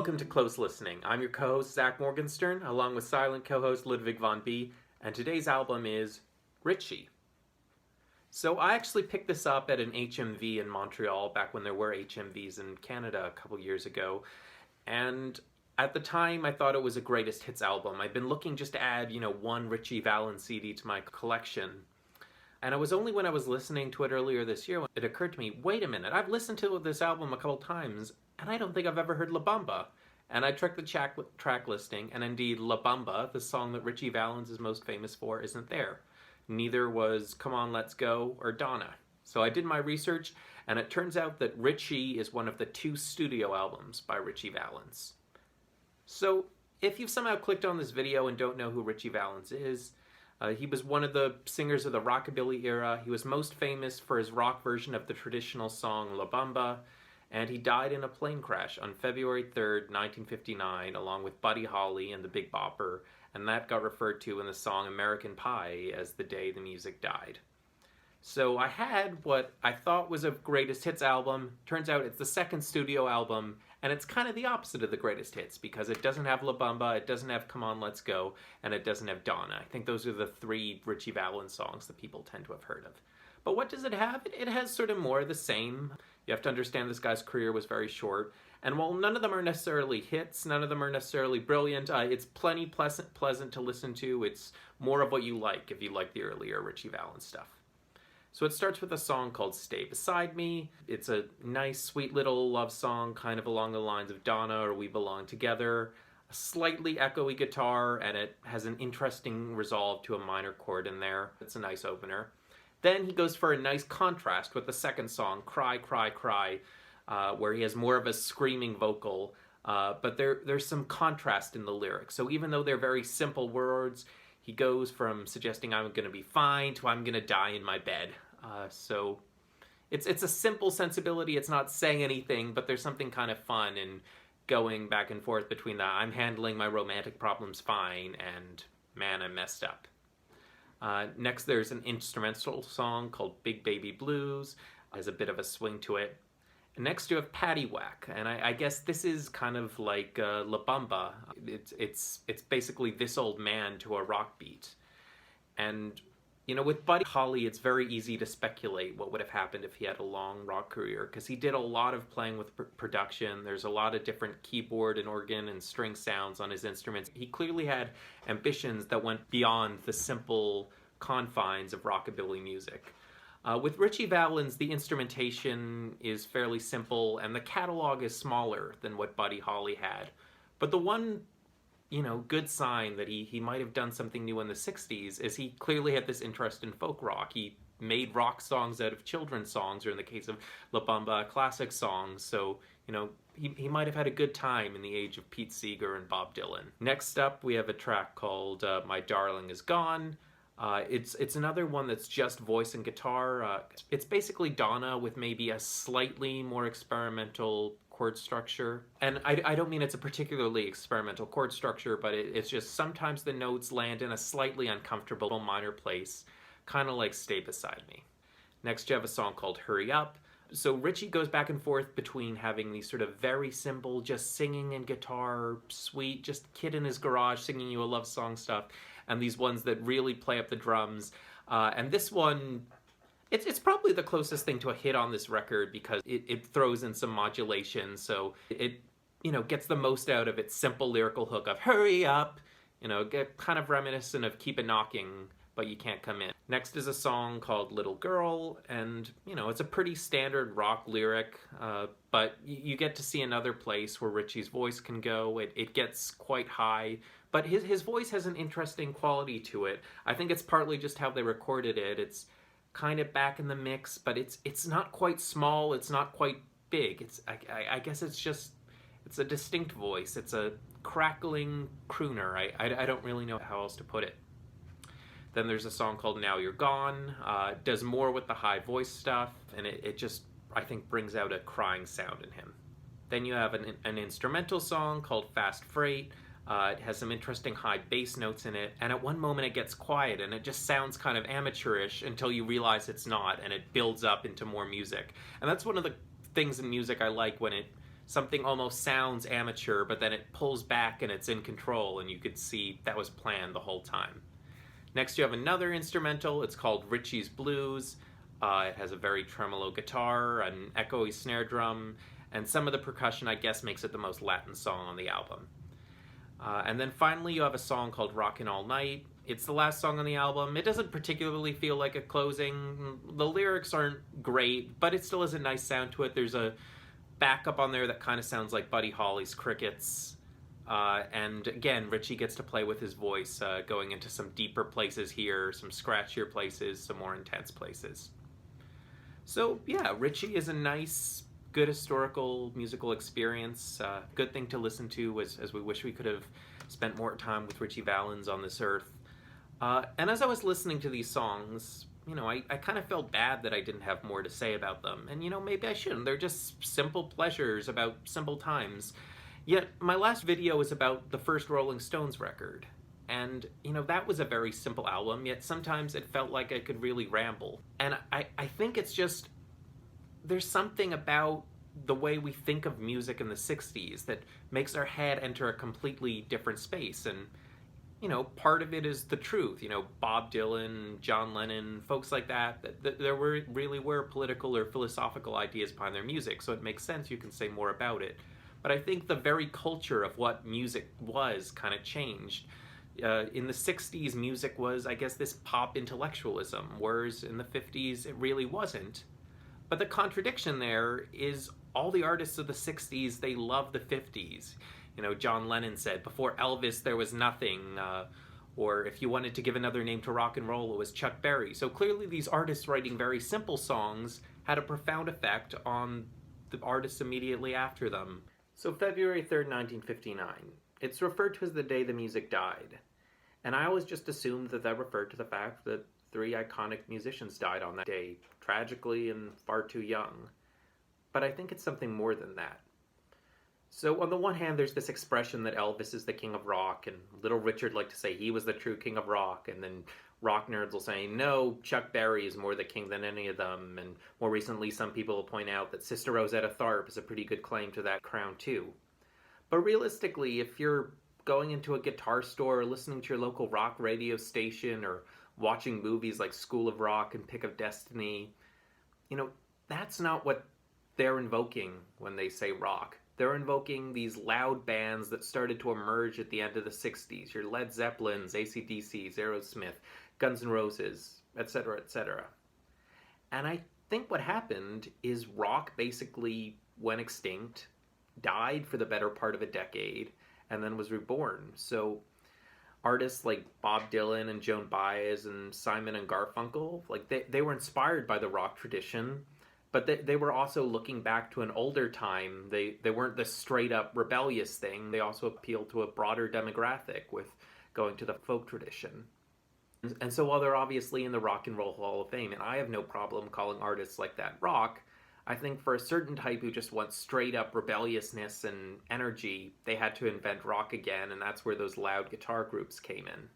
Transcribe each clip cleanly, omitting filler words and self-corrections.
Welcome to Close Listening. I'm your co-host, Zach Morgenstern, along with silent co-host Ludwig von B, and today's album is Ritchie. So I actually picked this up at an HMV in Montreal back when there were HMVs in Canada a couple years ago, and at the time I thought it was a greatest hits album. I'd been looking just to add, one Ritchie Valens CD to my collection. And it was only when I was listening to it earlier this year when it occurred to me, wait a minute, I've listened to this album a couple times, and I don't think I've ever heard La Bamba. And I checked the track listing, and indeed La Bamba, the song that Ritchie Valens is most famous for, isn't there. Neither was Come On Let's Go or Donna. So I did my research, and it turns out that Ritchie is one of the 2 studio albums by Ritchie Valens. So if you've somehow clicked on this video and don't know who Ritchie Valens is, he was one of the singers of the rockabilly era. He was most famous for his rock version of the traditional song La Bamba, and he died in a plane crash on February 3rd, 1959, along with Buddy Holly and the Big Bopper, and that got referred to in the song American Pie as the day the music died. So I had what I thought was a greatest hits album. Turns out it's the 2nd studio album, and it's kind of the opposite of the greatest hits because it doesn't have La Bamba, it doesn't have Come On Let's Go, and it doesn't have Donna. I think those are the 3 Ritchie Valens songs that people tend to have heard of. But what does it have? It has sort of more of the same. You have to understand this guy's career was very short, and while none of them are necessarily hits, none of them are necessarily brilliant, it's plenty pleasant to listen to. It's more of what you like if you like the earlier Ritchie Valens stuff. So it starts with a song called Stay Beside Me. It's a nice, sweet little love song, kind of along the lines of Donna or We Belong Together. A slightly echoey guitar, and it has an interesting resolve to a minor chord in there. It's a nice opener. Then he goes for a nice contrast with the second song, Cry, Cry, Cry, where he has more of a screaming vocal, but there's some contrast in the lyrics. So even though they're very simple words, he goes from suggesting I'm going to be fine to I'm going to die in my bed. So it's a simple sensibility. It's not saying anything, but there's something kind of fun in going back and forth between the I'm handling my romantic problems fine and man, I messed up. Next, there's an instrumental song called Big Baby Blues. There's a bit of a swing to it. And next you have Paddywhack, and I guess this is kind of like La Bamba. It's basically This Old Man to a rock beat. And, with Buddy Holly, it's very easy to speculate what would have happened if he had a long rock career, because he did a lot of playing with production. There's a lot of different keyboard and organ and string sounds on his instruments. He clearly had ambitions that went beyond the simple confines of rockabilly music. With Ritchie Valens, the instrumentation is fairly simple, and the catalog is smaller than what Buddy Holly had. But the one, good sign that he might have done something new in the 60s is he clearly had this interest in folk rock. He made rock songs out of children's songs, or in the case of La Bamba, classic songs. So, he might have had a good time in the age of Pete Seeger and Bob Dylan. Next up, we have a track called My Darling Is Gone. It's another one that's just voice and guitar. It's basically Donna with maybe a slightly more experimental chord structure. And I don't mean it's a particularly experimental chord structure, but it's just sometimes the notes land in a slightly uncomfortable minor place, kind of like Stay Beside Me. Next you have a song called Hurry Up. So Ritchie goes back and forth between having these sort of very simple, just singing and guitar, sweet, just kid in his garage singing you a love song stuff, and these ones that really play up the drums. And this one, it's probably the closest thing to a hit on this record because it throws in some modulation, so it gets the most out of its simple lyrical hook of hurry up, get kind of reminiscent of Keep It Knocking, but you can't come in. Next is a song called Little Girl, and it's a pretty standard rock lyric, but you get to see another place where Ritchie's voice can go. It gets quite high, but his voice has an interesting quality to it. I think it's partly just how they recorded it. It's kind of back in the mix, but it's not quite small, it's not quite big. I guess it's a distinct voice. It's a crackling crooner. I don't really know how else to put it. Then there's a song called Now You're Gone. Does more with the high voice stuff, and it just, I think, brings out a crying sound in him. Then you have an instrumental song called Fast Freight. It has some interesting high bass notes in it, and at one moment it gets quiet, and it just sounds kind of amateurish until you realize it's not, and it builds up into more music. And that's one of the things in music I like, when it something almost sounds amateur, but then it pulls back and it's in control, and you could see that was planned the whole time. Next, you have another instrumental. It's called Ritchie's Blues. It has a very tremolo guitar, an echoey snare drum, and some of the percussion, I guess, makes it the most Latin song on the album. And then finally, you have a song called Rockin' All Night. It's the last song on the album. It doesn't particularly feel like a closing. The lyrics aren't great, but it still has a nice sound to it. There's a backup on there that kind of sounds like Buddy Holly's Crickets. And again, Ritchie gets to play with his voice, going into some deeper places here, some scratchier places, some more intense places. So yeah, Ritchie is a nice, good historical musical experience. Good thing to listen to, as we wish we could have spent more time with Ritchie Valens on this earth. And as I was listening to these songs, I kind of felt bad that I didn't have more to say about them. And maybe I shouldn't. They're just simple pleasures about simple times. Yet my last video is about the first Rolling Stones record. And, that was a very simple album, yet sometimes it felt like I could really ramble. And I think it's just, there's something about the way we think of music in the 60s that makes our head enter a completely different space. And, part of it is the truth. Bob Dylan, John Lennon, folks like that there really were political or philosophical ideas behind their music, so it makes sense you can say more about it. But I think the very culture of what music was kind of changed. In the 60s, music was, I guess, this pop intellectualism, whereas in the 50s, it really wasn't. But the contradiction there is all the artists of the 60s, they love the 50s. John Lennon said, before Elvis, there was nothing. Or if you wanted to give another name to rock and roll, it was Chuck Berry. So clearly these artists writing very simple songs had a profound effect on the artists immediately after them. So February 3rd, 1959. It's referred to as the day the music died. And I always just assumed that referred to the fact that 3 iconic musicians died on that day, tragically and far too young. But I think it's something more than that. So on the one hand, there's this expression that Elvis is the king of rock, and Little Richard liked to say he was the true king of rock, and then rock nerds will say, no, Chuck Berry is more the king than any of them, and more recently some people will point out that Sister Rosetta Tharpe is a pretty good claim to that crown too. But realistically, if you're going into a guitar store, or listening to your local rock radio station, or watching movies like School of Rock and Pick of Destiny, that's not what they're invoking when they say rock. They're invoking these loud bands that started to emerge at the end of the 60s. Your Led Zeppelins, AC/DCs, Aerosmith, Guns N' Roses, etc., etc. And I think what happened is rock basically went extinct, died for the better part of a decade, and then was reborn. So artists like Bob Dylan and Joan Baez and Simon and Garfunkel, they were inspired by the rock tradition, but they were also looking back to an older time. They weren't the straight up rebellious thing. They also appealed to a broader demographic with going to the folk tradition. And so while they're obviously in the Rock and Roll Hall of Fame, and I have no problem calling artists like that rock, I think for a certain type who just wants straight up rebelliousness and energy, they had to invent rock again, and that's where those loud guitar groups came in.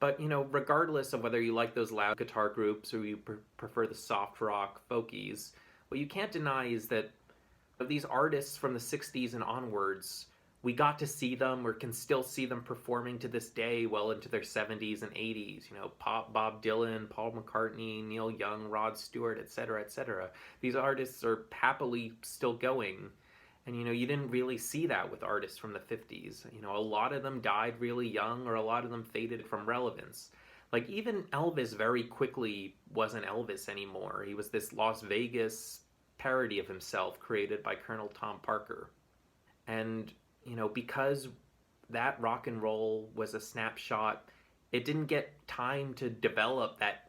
But, regardless of whether you like those loud guitar groups or you prefer the soft rock folkies, what you can't deny is that of these artists from the 60s and onwards, we got to see them or can still see them performing to this day well into their 70s and 80s. Bob Dylan, Paul McCartney, Neil Young, Rod Stewart, etc., etc. These artists are happily still going. And, you didn't really see that with artists from the 50s. A lot of them died really young, or a lot of them faded from relevance. Like, even Elvis very quickly wasn't Elvis anymore. He was this Las Vegas parody of himself created by Colonel Tom Parker. And, because that rock and roll was a snapshot, it didn't get time to develop that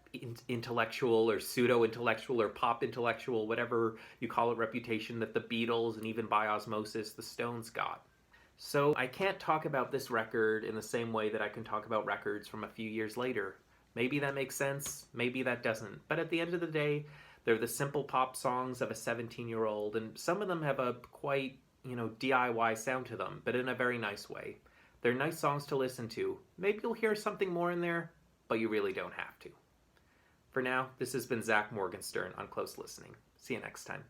intellectual or pseudo-intellectual or pop intellectual, whatever you call it, reputation that the Beatles and even by osmosis the Stones got. So I can't talk about this record in the same way that I can talk about records from a few years later. Maybe that makes sense, maybe that doesn't. But at the end of the day, they're the simple pop songs of a 17-year-old, and some of them have a quite, DIY sound to them, but in a very nice way. They're nice songs to listen to. Maybe you'll hear something more in there, but you really don't have to. For now, this has been Zach Morgenstern on Close Listening. See you next time.